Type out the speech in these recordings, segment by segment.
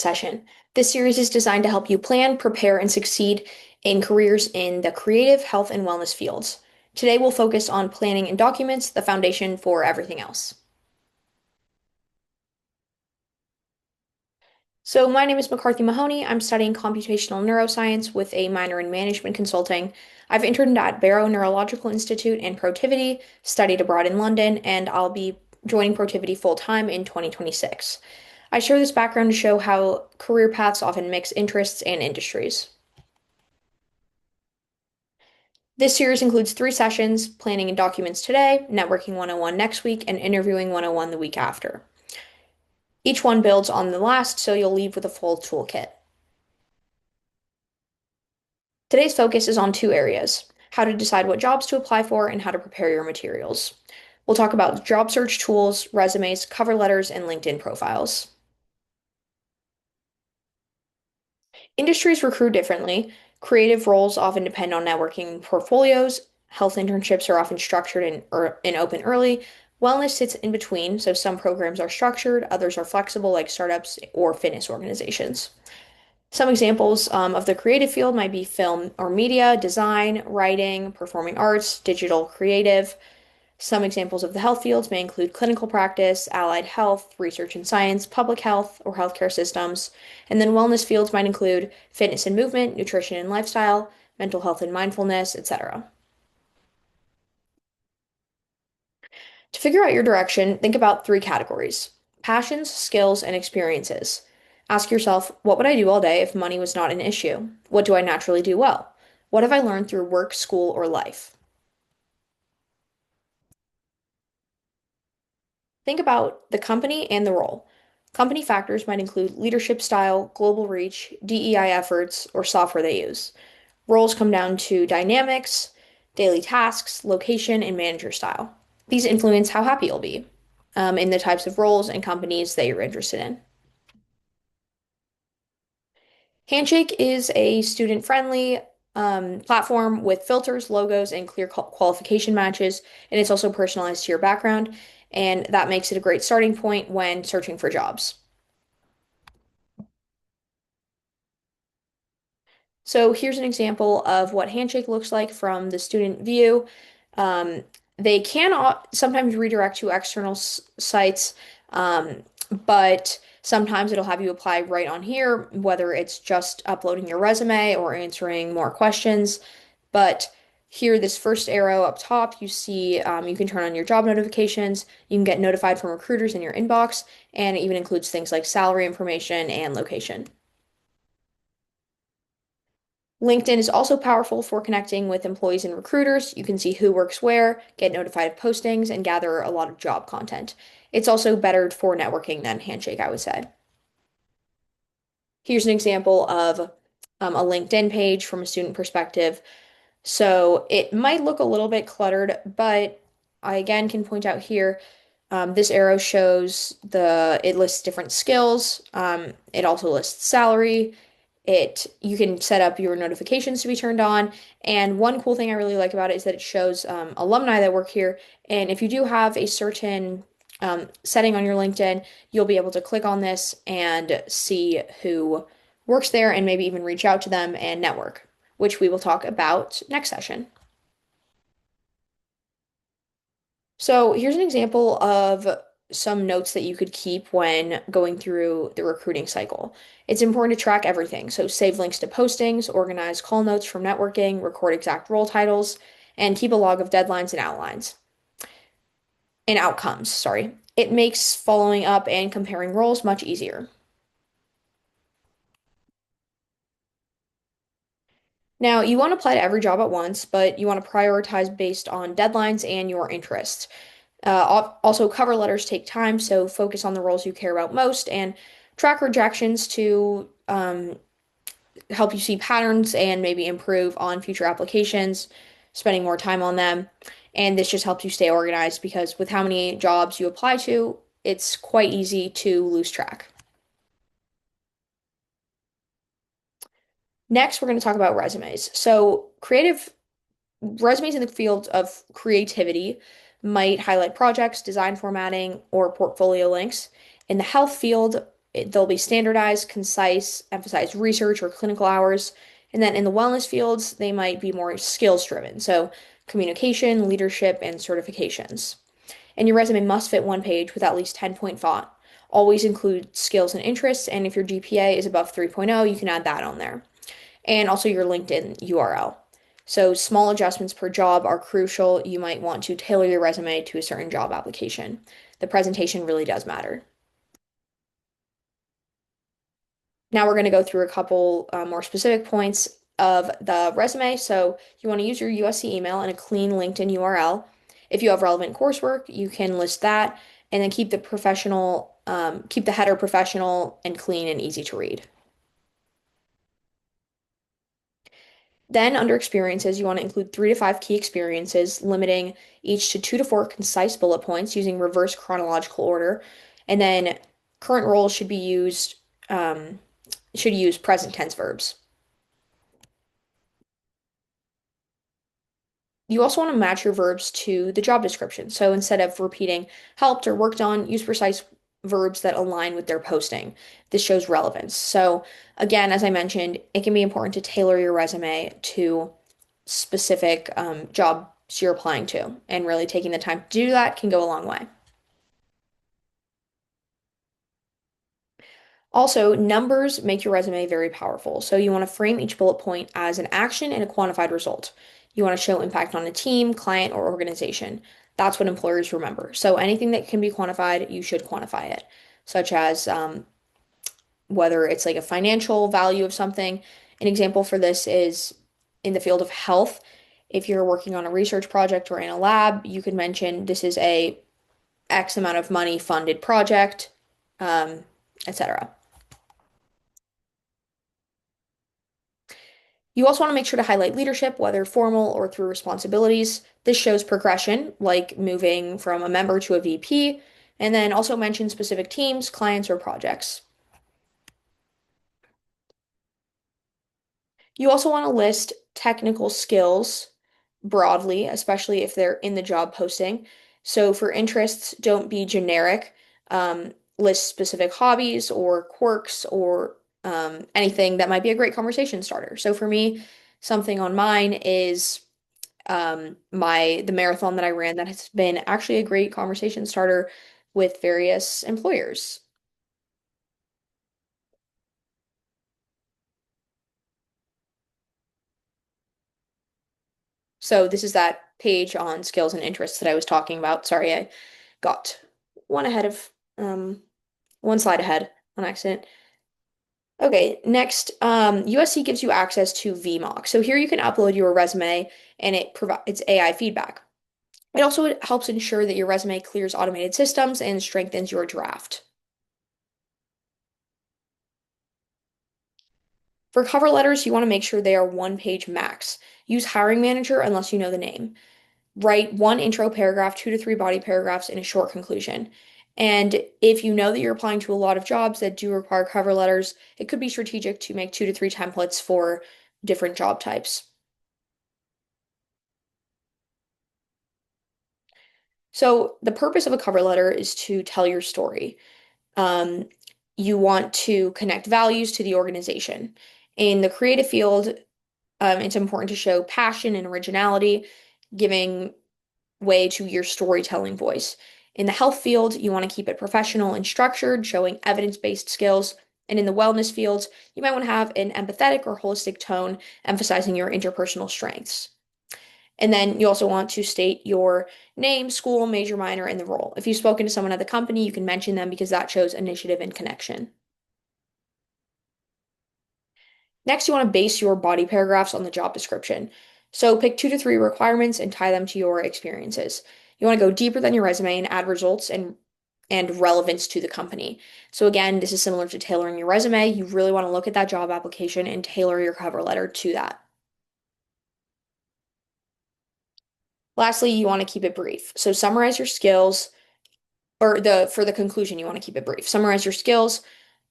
session. This series is designed to help you plan, prepare, and succeed in careers in the creative, health, and wellness fields. Today, we'll focus on planning and documents, the foundation for everything else. So, my name is McCarthy Mahoney. I'm studying computational neuroscience with a minor in management consulting. I've interned at Barrow Neurological Institute and Protiviti, studied abroad in London, and I'll be joining Protiviti full time in 2026. I share this background to show how career paths often mix interests and industries. This series includes three sessions: planning and documents today, networking 101 next week, and interviewing 101 the week after. Each one builds on the last, so you'll leave with a full toolkit. Today's focus is on two areas: how to decide what jobs to apply for and how to prepare your materials. We'll talk about job search tools, resumes, cover letters, and LinkedIn profiles. Industries recruit differently. Creative roles often depend on networking portfolios. Health internships are often structured and open early. Wellness sits in between, so some programs are structured, others are flexible, like startups or fitness organizations. Some examples of the creative field might be film or media, design, writing, performing arts, digital creative. Some examples of the health fields may include clinical practice, allied health, research and science, public health, or healthcare systems. And then wellness fields might include fitness and movement, nutrition and lifestyle, mental health and mindfulness, etc. To figure out your direction, think about three categories: passions, skills, and experiences. Ask yourself, what would I do all day if money was not an issue? What do I naturally do well? What have I learned through work, school, or life? Think about the company and the role. Company factors might include leadership style, global reach, DEI efforts, or software they use. Roles come down to dynamics, daily tasks, location, and manager style. These influence how happy you'll be in the types of roles and companies that you're interested in. Handshake is a student-friendly platform with filters, logos, and clear qualification matches, and it's also personalized to your background, and that makes it a great starting point when searching for jobs. So here's an example of what Handshake looks like from the student view. Um, they can sometimes redirect to external sites, but sometimes it'll have you apply right on here, whether it's just uploading your resume or answering more questions. But here, this first arrow up top, you see you can turn on your job notifications. You can get notified from recruiters in your inbox, and it even includes things like salary information and location. LinkedIn is also powerful for connecting with employees and recruiters. You can see who works where, get notified of postings, and gather a lot of job content. It's also better for networking than Handshake, I would say. Here's an example of a LinkedIn page from a student perspective. So it might look a little bit cluttered, but I again can point out here, this arrow shows it lists different skills. It also lists salary. You can set up your notifications to be turned on. And one cool thing I really like about it is that it shows alumni that work here. And if you do have a certain setting on your LinkedIn, you'll be able to click on this and see who works there and maybe even reach out to them and network, which we will talk about next session. So here's an example of some notes that you could keep when going through the recruiting cycle. It's important to track everything. So save links to postings, organize call notes from networking, record exact role titles, and keep a log of deadlines and outlines and outcomes, sorry. It makes following up and comparing roles much easier. Now, you want to apply to every job at once, but you want to prioritize based on deadlines and your interests. Also, cover letters take time, so focus on the roles you care about most and track rejections to help you see patterns and maybe improve on future applications, spending more time on them. And this just helps you stay organized because with how many jobs you apply to, it's quite easy to lose track. Next, we're going to talk about resumes. So, creative resumes in the field of creativity might highlight projects, design formatting, or portfolio links. In the health field, They'll be standardized, concise, emphasize research or clinical hours. And then in the wellness fields, they might be more skills driven. So communication, leadership, and certifications. And your resume must fit one page with at least 10-point font. Always include skills and interests. And if your GPA is above 3.0, you can add that on there. And also your LinkedIn URL. So small adjustments per job are crucial. You might want to tailor your resume to a certain job application. The presentation really does matter. Now we're going to go through a couple more specific points of the resume. So you want to use your USC email and a clean LinkedIn URL. If you have relevant coursework, you can list that and then keep the header professional and clean and easy to read. Then under experiences, you want to include 3 to 5 key experiences, limiting each to 2 to 4 concise bullet points using reverse chronological order. And then current roles should use present tense verbs. You also want to match your verbs to the job description. So instead of repeating helped or worked on, use precise verbs that align with their posting. This shows relevance. So again, as I mentioned, it can be important to tailor your resume to specific jobs you're applying to, and really taking the time to do that can go a long way. Also, numbers make your resume very powerful. So you want to frame each bullet point as an action and a quantified result. You want to show impact on a team, client, or organization. That's what employers remember. So anything that can be quantified, you should quantify it, such as whether it's like a financial value of something. An example for this is in the field of health. If you're working on a research project or in a lab, you could mention this is a X amount of money funded project, um, etc. You also want to make sure to highlight leadership, whether formal or through responsibilities. This shows progression, like moving from a member to a VP, and then also mention specific teams, clients, or projects. You also want to list technical skills broadly, especially if they're in the job posting. So for interests, don't be generic. List specific hobbies or quirks or anything that might be a great conversation starter. So for me, something on mine is the marathon that I ran that has been actually a great conversation starter with various employers. So this is that page on skills and interests that I was talking about. Sorry, I got one ahead of um one slide ahead on accident. Okay, next, USC gives you access to VMock. So here you can upload your resume and it provides AI feedback. It also helps ensure that your resume clears automated systems and strengthens your draft. For cover letters, you want to make sure they are one page max. Use hiring manager unless you know the name. Write one intro paragraph, 2 to 3 body paragraphs, and a short conclusion. And if you know that you're applying to a lot of jobs that do require cover letters, it could be strategic to make 2 to 3 templates for different job types. So, the purpose of a cover letter is to tell your story. Um, you want to connect values to the organization. In the creative field, it's important to show passion and originality, giving way to your storytelling voice. In the health field, you want to keep it professional and structured, showing evidence-based skills. And in the wellness fields, you might want to have an empathetic or holistic tone, emphasizing your interpersonal strengths. And then you also want to state your name, school, major, minor, and the role. If you've spoken to someone at the company, you can mention them because that shows initiative and connection. Next, you want to base your body paragraphs on the job description. So pick 2 to 3 requirements and tie them to your experiences. You want to go deeper than your resume and add results and relevance to the company. So again, this is similar to tailoring your resume. You really want to look at that job application and tailor your cover letter to that. Lastly, you want to keep it brief. So summarize your skills, or the for the conclusion, you want to keep it brief. Summarize your skills,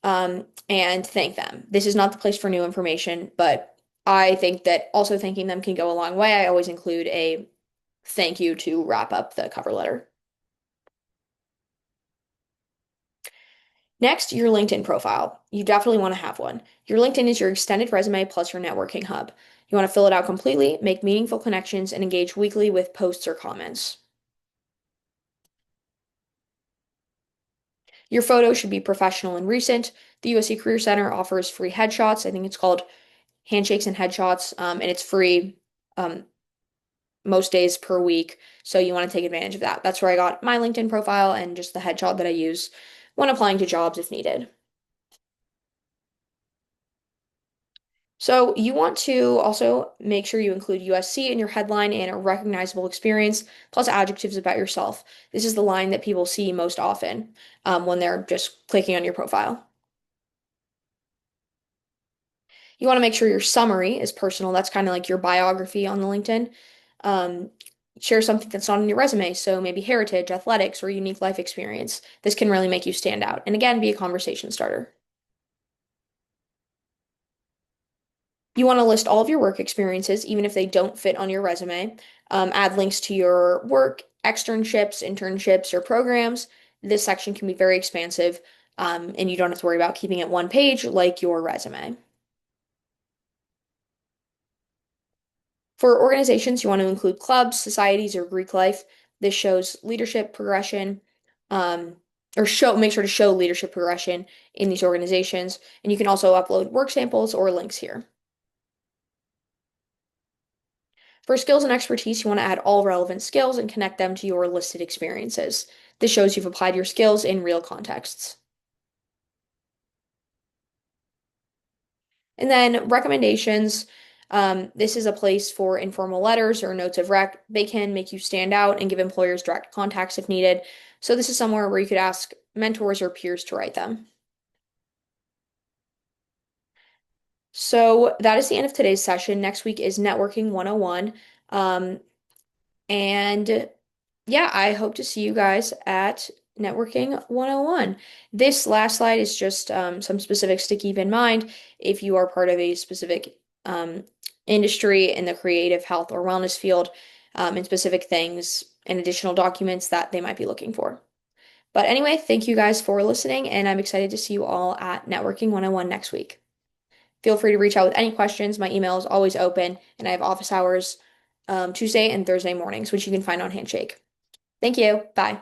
and thank them. This is not the place for new information, but I think that also thanking them can go a long way. I always include a thank you to wrap up the cover letter. Next, your LinkedIn profile. You definitely want to have one. Your LinkedIn is your extended resume plus your networking hub. You want to fill it out completely, make meaningful connections, and engage weekly with posts or comments. Your photo should be professional and recent. The USC Career Center offers free headshots. I think it's called Handshakes and Headshots, and it's free um, most days per week. So you want to take advantage of that. That's where I got my LinkedIn profile and just the headshot that I use when applying to jobs if needed. So you want to also make sure you include USC in your headline and a recognizable experience, plus adjectives about yourself. This is the line that people see most often when they're just clicking on your profile. You want to make sure your summary is personal. That's kind of like your biography on the LinkedIn. Um, Share something that's not on your resume. So maybe heritage, athletics, or unique life experience. This can really make you stand out. And again, be a conversation starter. You want to list all of your work experiences, even if they don't fit on your resume. Add links to your work, externships, internships, or programs. This section can be very expansive, and you don't have to worry about keeping it one page like your resume. For organizations, you want to include clubs, societies, or Greek life. This shows leadership progression, um, or make sure to show leadership progression in these organizations. And you can also upload work samples or links here. For skills and expertise, you want to add all relevant skills and connect them to your listed experiences. This shows you've applied your skills in real contexts. And then recommendations. This is a place for informal letters or notes of rec. They can make you stand out and give employers direct contacts if needed. So this is somewhere where you could ask mentors or peers to write them. So that is the end of today's session. Next week is Networking 101. Um, and yeah, I hope to see you guys at Networking 101. This last slide is just some specifics to keep in mind if you are part of a specific industry in the creative health or wellness field, and specific things and additional documents that they might be looking for. But anyway, thank you guys for listening, and I'm excited to see you all at Networking 101 next week. Feel free to reach out with any questions. My email is always open, and I have office hours Tuesday and Thursday mornings, which you can find on Handshake. Thank you. Bye.